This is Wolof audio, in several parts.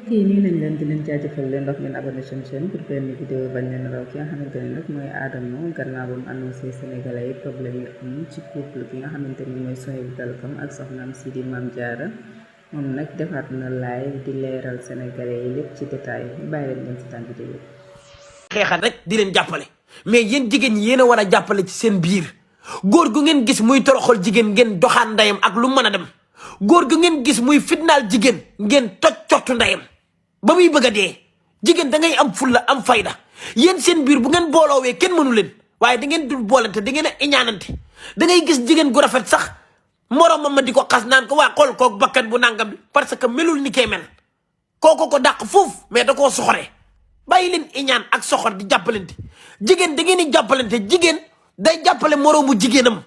mbokk yi nii nañ leen di leen jaajëfal leen ndox ngeen abonné seen chaîne pour benn vidéo bañ leen raw ki nga xamante ne nag mooy Adamo gannaaw ba mu annoncé sénégalais yi problème yi am ci couple bi nga xamante ni mooy Sohaibou Dalkam ak soxnaam si di Mame Diarra moom nag defaat na live di leeral sénégalais yi lépp ci détail ñu bàyyi leen ngeen seetaan vidéo xeexal rek di leen jàppale mais yéen jigéen ñi yéen a war a jàppale ci seen biir góor gu ngeen gis muy toroxal jigéen ngeen doxaan ndayam ak lu mën a dem góor gu ngeen gis muy fitnaal jigéen ngeen toj cottu ndayam ba muy bëgg a dee jigéen da ngay am fulla am fayda yéen seen biir bu ngeen booloowee kenn mënu leen waaye da ngeen dul boolante da ngeen a iñaanante da ngay gis jigéen gu rafet sax moroomam ma di ko xas naan ko waa xool koog bakkan bu nangam bi parce que melul ni kee mel kooko ko dàq foofu mais da koo soxoree bàyyi leen iñaan ak soxor di jàppalante jigéen da ngeen di jàppalante jigéen day jàppale moroomu jigéenam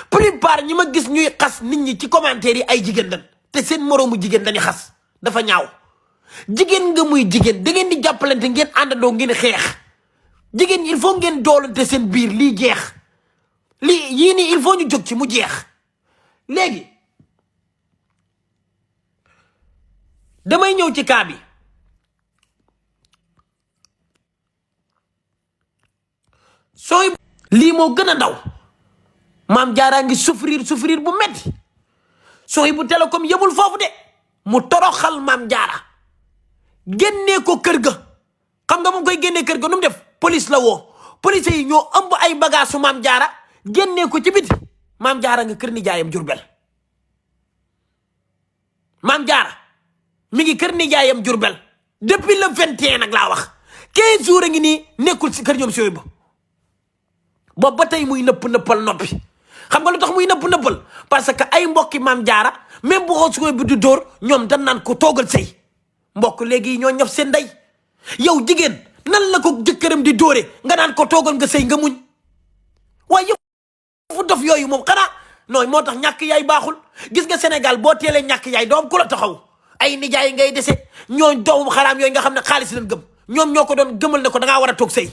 plupart ñi ma gis ñuy xas nit ñi ci commentaire yi ay jigéen lan te seen moroomu jigéen dañuy xas dafa ñaaw jigéen nga muy jigéen da ngeen di jàppalante ngeen àndandoo ngeen xeex jigéen il faut ngeen doolante seen biir lii jeex lii yii nii il faut ñu jóg ci mu jeex léegi damay ñëw ci cas bi sooy lii moo gën a ndaw Mame Diarra ngi souffrir bu metti Sohaibou Télécom yëbul foofu de mu toroxal Mame Diarra génnee ko kër ga xam nga mu koy génnee kër ga nu mu def police la woo police yi ñoo ëmb ay bagage su Mame Diarra génnee ko ci biti Mame Diarra nga kër nijaayam Jurbel Mame Diarra mi ngi kër nijaayam Jurbel depuis le 21 nag laa wax 15 jours a ngi nii nekkul si kër ñoom Sohaibou boobu ba tey muy nëppal noppi xam nga lu tax muy nëppal parce que ay mbokki Mame Diarra même bu Sohaibou du dóor ñoom dañ naan ko toogal sëy mbokk léegi ñoo ñaf seen ndey yow jigéen nan la ko jëkkëram di dóore nga naan ko toogal nga sëy nga muñ waaye yëpp fu dof yooyu moom xanaa nooy moo tax ñàkk yaay baaxul gis nga Sénégal boo teelee ñàkk yaay doom ku la taxaw ay nijaay ngay dese ñooñ doomu xaraam yooyu nga xam ne xaalis leen gëm ñoom ñoo ko doon gëmal ne ko da ngaa war a toog sëy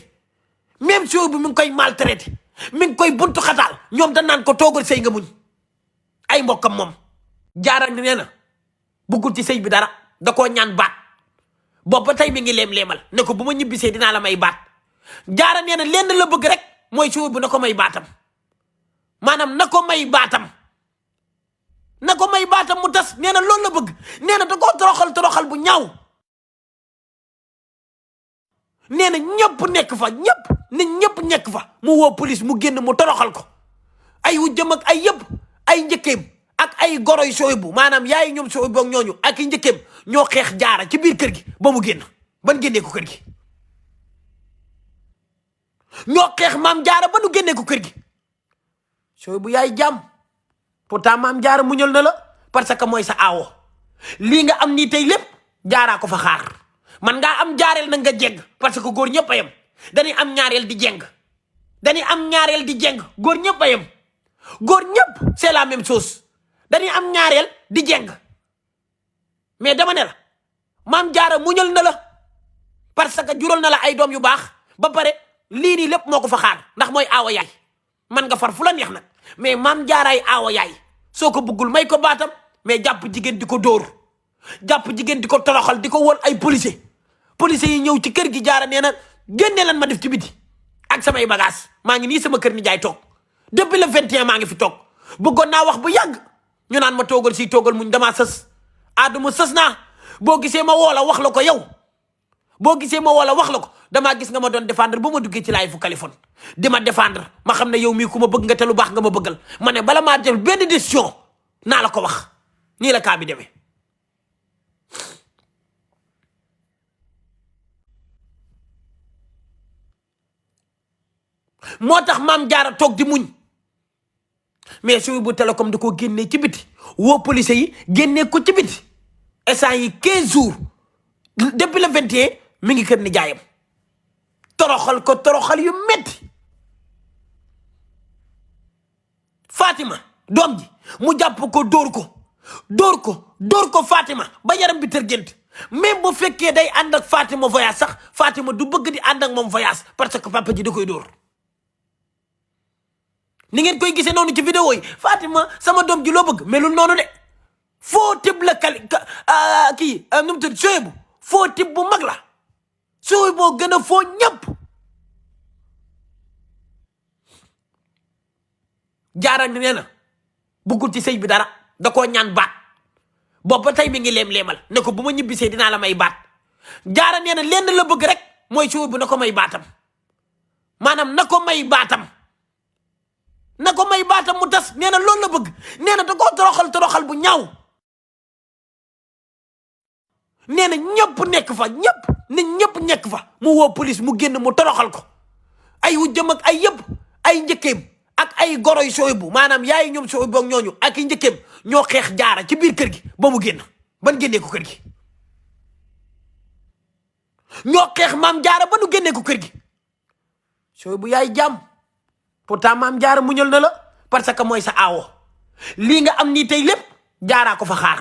même Sohaibou mi ngi koy maltraité mi ngi koy buntu xataal ñoom dañ naan ko toogal sëy nga muñ ay mbokkam moom Diarra nee na buggul ci sëy bi dara da koo ñaan baat boobu ba tey mi ngi leem-leemal ne ko bu ma ñibbisee dinaa la may baat Diarra nee na lenn la bëgg rek mooy Sohaibou na ko may baatam maanaam na ko may baatam mu tas nee na loolu la bëgg nee na da koo toroxal bu ñaaw nee na ñëpp nekk fa ñëpp nekk fa mu woo police mu génn mu toroxal ko ay wujjam ak ay yëpp ay njëkkeem ak ay goroy Sohaibou maanaam yaay ñoom Sohaibou ak ñooñu ak i njëkkeem ñoo xeex Diarra ci biir kër gi ba mu génn ban génnee ko kër gi ñoo xeex Mame Diarra ba nu génnee ko kër gi Sohaibou yaay jàmm pourtant Mame Diarra muñal na la parce que mooy sa aawo lii nga am nii tey lépp Diarra ko fa xaar man ngaa am jaareel na nga jeng parce que góor ñëpp a yem dañuy am ñaareel di jeng góor ñëpp a yem góor ñëpp c'est la même chose dañuy am ñaareel di jeng mais dama ne la Mame Diarra muñal na la parce que jural na la ay doom yu baax ba pare lii nii lépp moo ko fa xaar ndax mooy aawa yaay man nga far fu la neex nag mais Mame Diarra ay aawa yaay soo ko bëggul may ko baatam mais jàpp jigéen di ko dóor jàpp jigéen di ko toroxal di ko wol ay policier yi ñëw ci kër gi Diarra nee na génne lan ma def ci biti ak samay bagage maa ngi nii sama kër ni jaay toog depuis le 21 maa ngi fi toog bëggoon naa wax bu yàgg ñu naan ma toogal si toogal muñ damaa sës Adamo sës naa boo gisee ma woo la wax la ko yow damaa gis nga ma doon défendre ba ma duggee ci live fu Kaliphone di ma défendre ma xam ne yow mii ku ma bëgg nga te lu baax nga ma bëggal ma ne bala maa jël benn décision naa la ko wax nii la kaa bi demee moo tax Mame Diarra toog di muñ mais Sohaibou Télécom da koo génnee ci biti woo police yi génnee ko ci biti instant yi 15 jours depuis le 21 mi ngi kër ni jaayam toroxal yu metti Fatima doom ji mu jàpp ko dóor ko Fatima ba yaram bi tërgent même bu fekkee day ànd ak Fatima voyage sax Fatima du bëgg di ànd ak moom voyage parce que papa ji da koy dóor ni ngeen koy gisee noonu ci vidéo yi Fatima sama doom ji loo bëgg melul noonu de foo tëb la kii nu mu tudd Sohaibou foo tib bu mag la sooy boo gën a foo ñëpp. Jaara nee na buggul ci sëy bi dara da koo ñaan baat boobu ba tey mi ngi leem-leemal ne ko bu ma ñibbisee dinaa la may baat. Jaara nee na lenn la bëgg rek mooy sooy bu na ko may baatam, maanaam na ko may baatam, na ko may baatam mu tas. nee na loolu la bëgg. nee na da koo toroxal bu ñaaw. nee na ñëpp nekk fa, ñëpp nekk fa mu woo police mu génn mu toroxal ko. ay wujjam ak ay yëpp ay njëkkeem ak ay goroy sooy bu maanaam yaay ñoom sooy boog ñooñu ak i njëkkeem ñoo xeex Jaara ci biir kër gi ba mu génn ban génnee ko kër gi. ñoo xeex maam Jaara ba nu génnee ko kër gi. sooy bu yaay jàmm pourtant maam Jaara muñal na la parce que mooy sa aawo. lii nga am nii tey lépp Jaaraa ko fa xaar.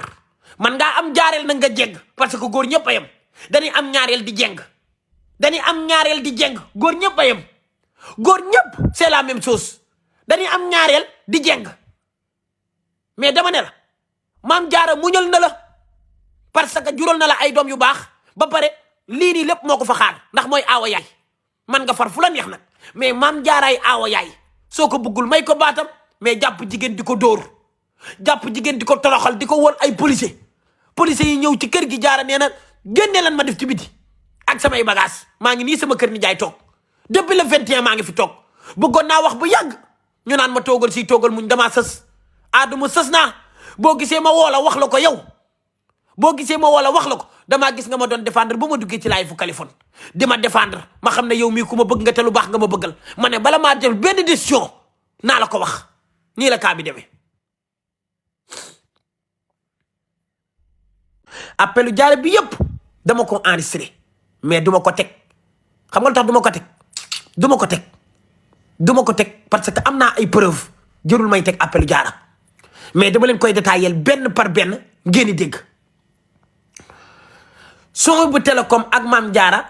man ngaa am jaareel na nga jeng parce que góor ñëpp a yem. dañuy am ñaareel di jeng, dañuy am ñaareel di jeng, góor ñëpp a yem. góor ñëpp c'est la même chose. dañuy am ñaareel di jeng mais dama ne la maam Jaara muñal na la parce que jural na la ay doom yu baax ba pare lii nii lépp moo ko fa xaar ndax mooy aawa yaay. man nga far fu la neex nag mais maam Jaaraay aawa yaay soo ko bëggul may ko baatam mais jàpp jigéen di ko dóor, jàpp jigéen di ko toroxal di ko wol ay policier yi ñëw ci kër gi. Jaara nee na génne lan ma def ci biti ak samay bagage maa ngi nii sama kër ni jaay toog depuis le 21 maa ngi fi toog bëggoon naa wax bu yàgg ñu naan ma toogal si toogal muñ damaa sës aaduma sës naa. boo gisee ma woo la wax la ko yow, boo gisee ma woo la wax la ko damaa gis nga ma doon défendre ba ma duggee ci laay fu Kaliphone di ma défendre ma xam ne yow mii ku ma bëgg nga te lu baax nga ma bëggal ma ne bala maa def benn décision naa la ko wax. nii la kaa bi demee. appelu Jaara bi yëpp dama ko enregistré mais duma ko teg. xam nga lu tax duma ko teg duma ko teg parce que am naa ay preuve jërul may teg appelu Jaara mais dama leen koy détaillé benn par benn ngeen di dégg. sooy bu télécom ak maam Jaara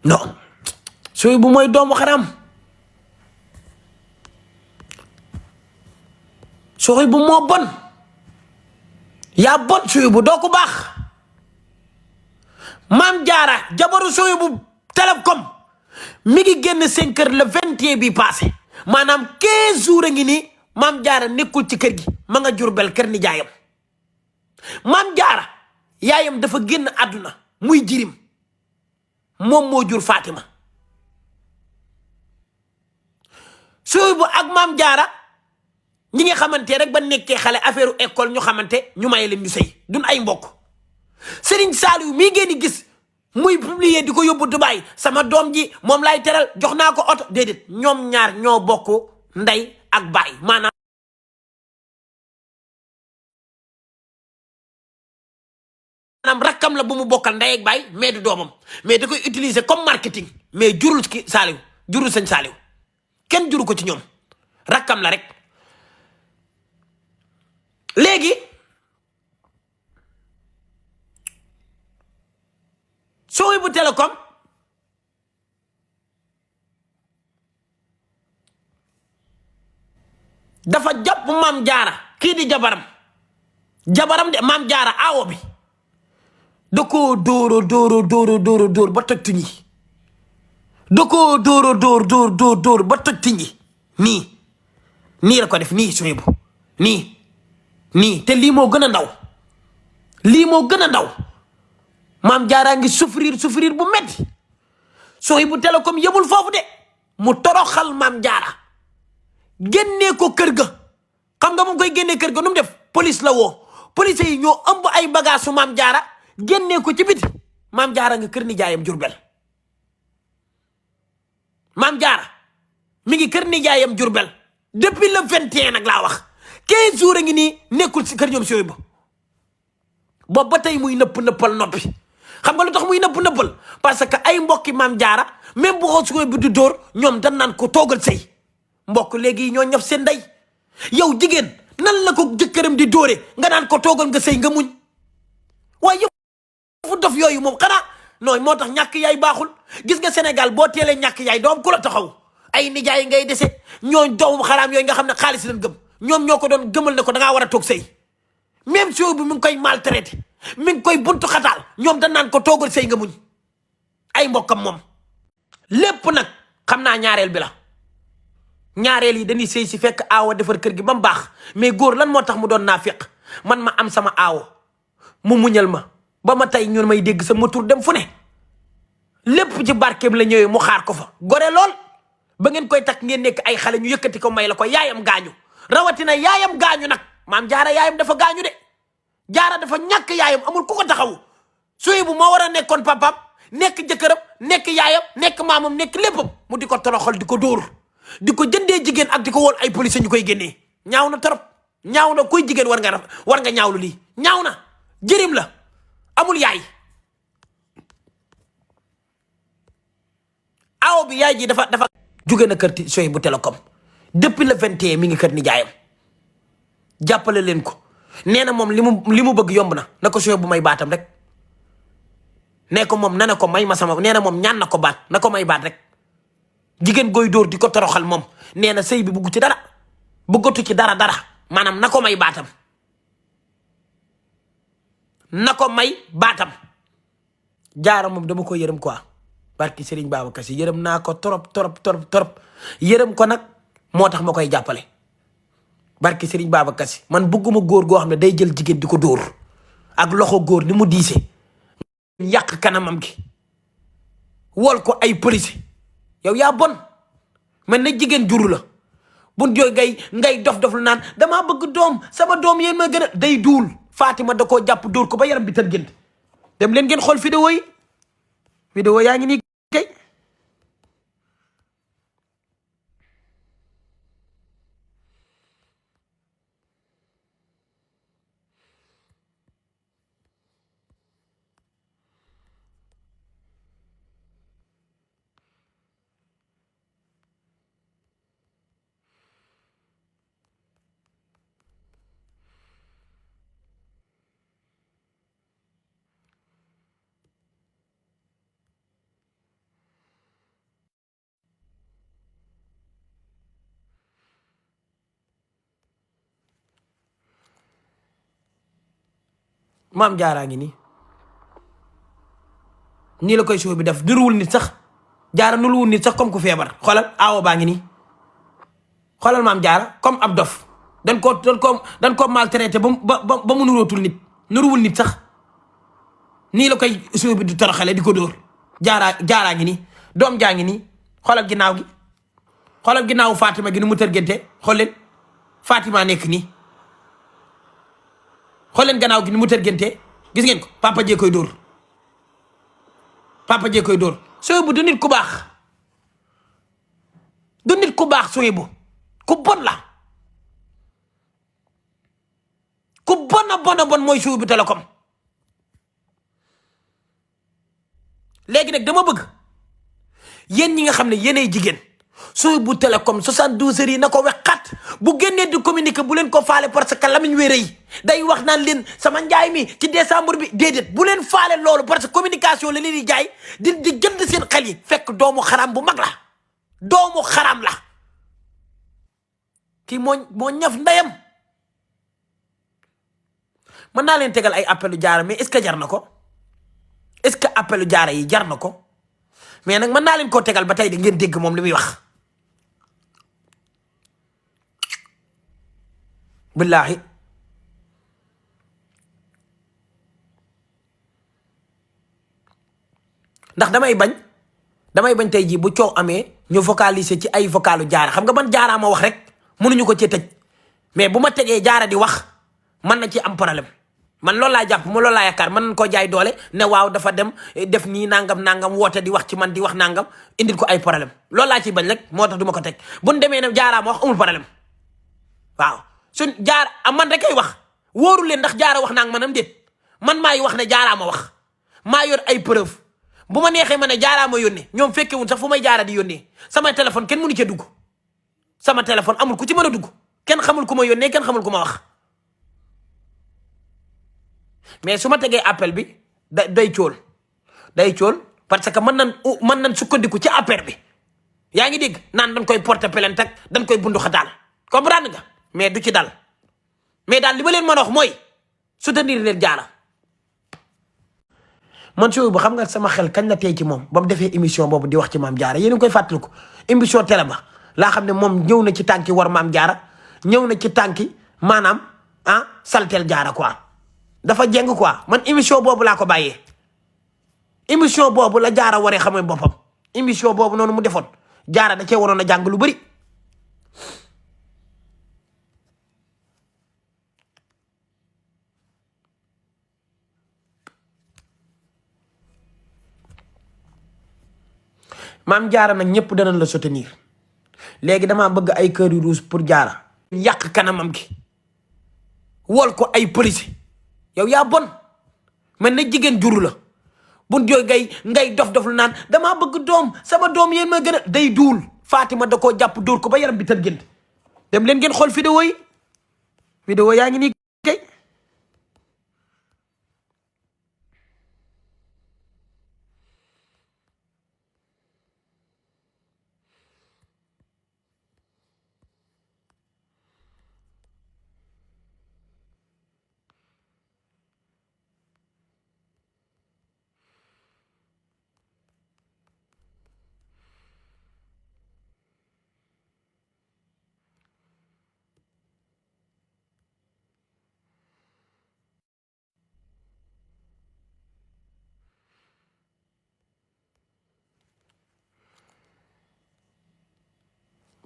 non sooy bu mooy doomu xaram. sooy bu moo bon yaa bon sooy bu doo ko baax. maam Jaara jabaru sooy bu télécom mi ngi génn 5 heures le 21 bi passé maanaam 15 jours a ngi nii maam Jaara nekkul ci kër gi ma nga Jurbel kër ni jaayam. maam Jaara yaayam dafa génn àdduna muy jirim moom moo jur Fatima. sooy bu ak maam Jaara ñi nga xamante rek ba nekkee xale affaire école ñu xamante ñu may leen ñu sëy dun ay mbokk. Serigne Saliou mii ngeen di gis muy publier di ko yóbbu Dubaay sama doom ji moom lay teral jox naa ko oto déedéet ñoom ñaar ñoo bokk ndey ak baay maanaam rakkam la bu mu bokkal ndey ak baay mais du doomam mais da koy utiliser comme marketing mais jurul ki Saliou jurul sëñ Saliou kenn juru ko ci ñoom rakkam la rek. léegi sooy bu télécom dafa jàpp maam Jaara kii di jabaram de maam Jaara aawo bi da koo dóor ba toj tuñ yi da koo dóor ba toj tuñ yi nii la ko def nii sooy bu nii te lii moo gën a ndaw maam Jaaraa ngi souffrir bu metti sooy bu télécom yëmul foofu de mu toroxal maam Jaara génnee ko kër ga. xam nga mu koy génnee kër ga nu mu def police la woo police yi ñoo ëmb ay bagage su maam Jaara génnee ko ci biti maam Jaara nga kër ni jaayam Jurbel. maam Jaara mi ngi kër ni jaayam Jurbel depuis le 21 nag laa wax 15 jours a ngi nii nekkul si kër ñoom sooy ba boobu ba tey muy nëppal noppi. xam nga lu tax muy nëppal parce que ay mbokki maam Jaara même bu sooy bu di dóor ñoom dan naan ko toogal sëy mbokk léegi ñoo ñaf seen ndey. yow jigéen nan la ko jëkkëram di dóore nga naan ko toogal nga sëy nga muñ waaye yëfu dof yooyu moom xanaa nooy moo tax ñàkk yaay baaxul. gis nga Sénégal boo teelee ñàkk yaay doom ku la taxaw ay nijaay ngay dese ñooñ doomu xaraam yooyu nga xam ne xaalis leen gëm ñoom ñoo ko doon gëmal ne ko da ngaa war a toog sëy même sooy bu mi ngi koy maltraité mi ngi koy buntu xataal ñoom dañ naan ko toogal sëy nga muñ ay mbokkam moom lépp nag xam naa ñaareel bi la ñaareel yi dañuy sëy si fekk aawa defar kër gi ba mu baax mais góor lan moo tax mu doon naafiq man ma am sama aawo mu muñal ma ba ma tey ñun may dégg sama tur dem fu ne lépp ci barkeem la ñëwee mu xaar ko fa gore lool ba ngeen koy takk ngeen nekk ay xale ñu yëkkati ko may la ko yaayam gaañu rawatina yaayam gaañu nag maam jaara yaayam dafa gaañu de jaara dafa ñàkk yaayam amul ku ko taxawu suy bu moo war a nekkoon papaam nekk jëkkëram nekk yaayam nekk maamam nekk léppam mu di ko toroxal di ko dóor di ko jëndee jigéen ak di ko woon ay police ñu koy génnee ñaaw na trop ñaaw na kuy jigéen war nga ñaawlu lii ñaaw na jërim la amul yaay awo bi yaay ji dafa jóge na kër soy bu télécom depuis le 21 mi ngi kër nijaayam jàppale leen ko nee na moom li mu bëgg yomb na ko soy bu may baatam rek nee ko moom na ne ko may ma sama nee na moom ñaan na ko baat na ko may baat rek jigéen gooy dóor di ko toroxal moom nee na sëy bi bëggu ci dara bëggatu ci dara maanaam na ko may baatam na ko may baatam jaara moom dama ko yërëm quoi barki Serigne Babacar Sy yërëm naa ko trop yërëm ko nag moo tax ma koy jàppale barki Serigne Babacar Sy man bëgguma góor goo xam ne day jël jigéen di ko dóor ak loxo góor ni mu diise yàq kanamam gi wol ko ay police yow yaa bon man na jigéen juru la bu jooy ngay dof lu naan damaa bëgg doom sama doom yéen ma gën a day duul Fatima da koo jàpp dóor ko ba yaram bi tër gént dem leen ngeen xool vidéo yaa ngi nii kay maam jaaraa ngi nii la koy show bi def nuruwul nit sax jaara nuruwul nit sax comme ku feebar xoolal aawo baa ngi nii xoolal maam jaara comme ab dof dañ ko maltraité ba mu nurootul nit nuruwul nit sax nii la koy show bi di toroxale di ko dóor jaaraa ngi nii doom jaa ngi nii xoolal ginnaaw gi xoolal ginnaawu Fatima gi ni mu tërgente xool leen Fatima nekk nii xool leen gannaaw gi ni mu tërgente gis ngeen ko papa jee koy dóor sooy bu du nit ku baax sooy bu ku bon la ku bon mooy sooy bu télécom léegi nag dama bëgg yéen ñi nga xam ne yéenay jigéen sooy bu télécom 72 heures yi na ko wexxat bu génnee di communiquer bu leen ko faale parce que lamiñ wéere yi day wax naan leen sama njaay mi ci décembre bi déedéet bu leen faale loolu parce que communication la leen di jaay di jënd seen xel yi fekk doomu xaram bu mag la doomu xaram la kii moo ñaf ndeyam mën naa leen tegal ay appelu jaara mais est-ce que jar na ko est-ce que appelu jaara yi jar na ko mais nag mën naa leen koo tegal ba tey di ngeen dégg moom li muy wax billaahi ndax damay bañ tey jii bu coow amee ñu focaliser ci ay vocalu jaara xam nga man jaaraa ma wax rek mënuñu ko ci tëj mais bu ma tegee jaara di wax mën na ci am problème man loolu laa jàpp loolu laa yaakaar mën nañ koo jaay doole ne waaw dafa dem def nii nangam woote di wax ci man di wax nangam indil ko ay problème loolu laa ciy bañ rek moo tax du ma ko teg bu ñu demee ne jaaraa ma wax amul problème waaw suñ jaar man rek ay wax wóoru leen ndax jaara wax naa manam déet man maay wax ne jaaraa ma wax maa yor ay preuve bu ma neexee ma ne jaaraa ma yónnee ñoom fekkewuñ sax fu may jaara di yónnee sama téléphone kenn mënu cee dugg sama téléphone amul ku ci mën a dugg kenn xamul ku ma yónnee kenn xamul ku ma wax mais su ma tegee appel bi day cool parce que mën nañ sukkandiku ci appel bi yaa ngi dégg naan dañ koy porter plainte ak dañ koy bundu xataal comprendre nga mais du ci dal mais daal li ma leen mën a wax mooy soutenir leen Diarra. man Sow bu xam nga sama xel kañ la tey ci moom ba mu defee émission boobu di wax ci Mame Diarra yéen a ngi koy fàttaliku émission télé ba laa xam ne moom ñëw na ci tànki war Mame Diarra ñëw na ci tànki maanaam saltel Diarra quoi dafa jeng quoi man émission boobu laa ko bàyyee émission boobu la Diarra waree xamee boppam émission boobu noonu mu defoon Diarra da cee waroon a jàng lu bëri. Mame Diarra nag ñëpp danañ la soutenir léegi damaa bëgg ay kër yu rouge pour Diarra. yàq kanamam gi wol ko ay police yow yaa bon man na jigéen juru la bu jógee ngay dof-dof lu naan damaa bëgg doom sama doom yéen ma gën a day duul Fatima da koo jàpp dóor ko ba yaram bi tën gént dem leen ngeen xool vidéo yi vidéo yaa ngi nii kay.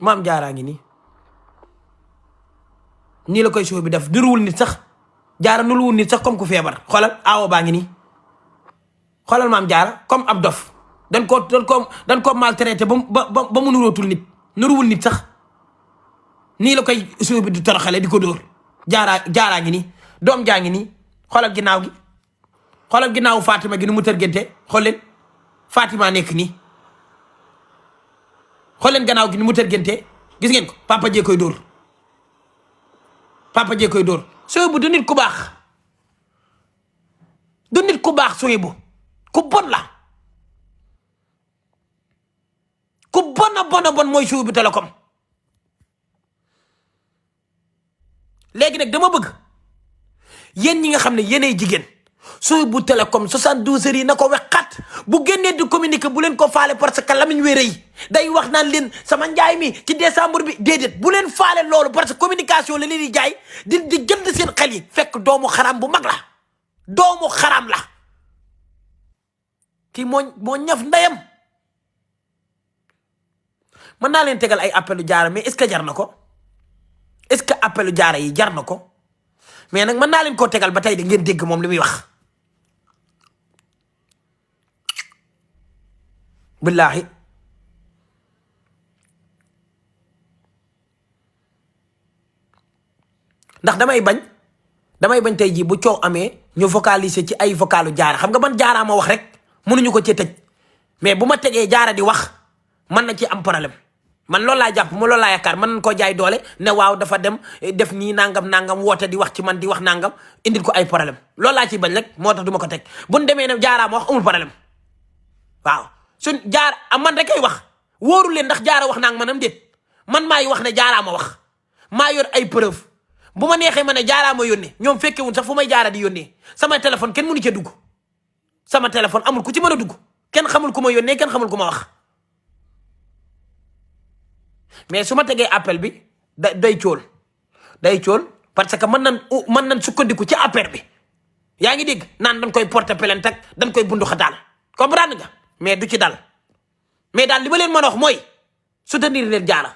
Mame Diarra ngi nii la koy show bi def nuruwul nit sax Diarra nuruwul nit sax comme ku feebar xoolal awo baa ngi nii xoolal Mame Diarra comme ab dof dañ ko maltraité ba mu nurootul nit nuruwul nit sax nii la koy show bi di toroxale di ko dóor Diarra ngi nii doom jaa ngi nii xoolal ginnaaw gi xoolal ginnaawu Fatima gi nu mu tërgente xool leen Fatima nekk nii xool leen gannaaw gi ni mu tërgente gis ngeen ko papa jee koy dóor Sow bu du nit ku baax Sow bu ku bon la ku bon mooy Sow bu Télécom léegi nag dama bëgg yéen ñi nga xam ne yéenay jigéen Sow bu Télécom 72 heures yi na ko wexxat bu génnee di communiquer bu leen ko faale parce que lamiñ wéere yi day wax naan leen sama njaay mi ci décembre bi déedéet bu leen faale loolu parce que communication la leen di jaay di jënd seen xel yi fekk doomu xaram bu mag la doomu xaram la kii moo ñaf ndeyam. mën naa leen tegal ay appelu Diarra mais est-ce que jar na ko est-ce que appelu Diarra yi jar na ko mais nag mën naa leen koo tegal ba tey da ngeen dégg moom li muy wax billaahi ndax damay bañ tey jii bu coow amee ñu focaliser ci ay vocalu Diarra xam nga ban Diarra ma wax rek mënuñu ko ci tëj mais bu ma tegee Diarra di wax mën na ci am problème man loolu laa jàpp ma loolu laa yaakaar mën nañ koo jaay doole ne waaw dafa dem def nii nangam woote di wax ci man di wax nangam indil ko ay problème loolu laa ciy bañ rek moo tax du ma ko teg bu ñu demee ne Diarra ma wax amul problème waaw suñ Diarra man rek ay wax wóoru leen ndax Diarra wax naa manam déet man maay wax ne Diarra ma wax maa yor ay preuve bu ma neexee ma ne Diarra ma yónnee ñoom fekkewuñ sax fu may Diarra di yónnee sama téléphone kenn mënu cee dugg sama téléphone amul ku ci mën a dugg kenn xamul ku ma yónnee kenn xamul ku ma wax mais su ma tegee appel bi day cool parce que mën nañ sukkandiku ci appel bi yaa ngi dégg naan dañ koy porter plainte ak dañ koy bundu xataal comprendre nga mais du ci dal mais daal li ma leen mën a wax mooy soutenir leen Diarra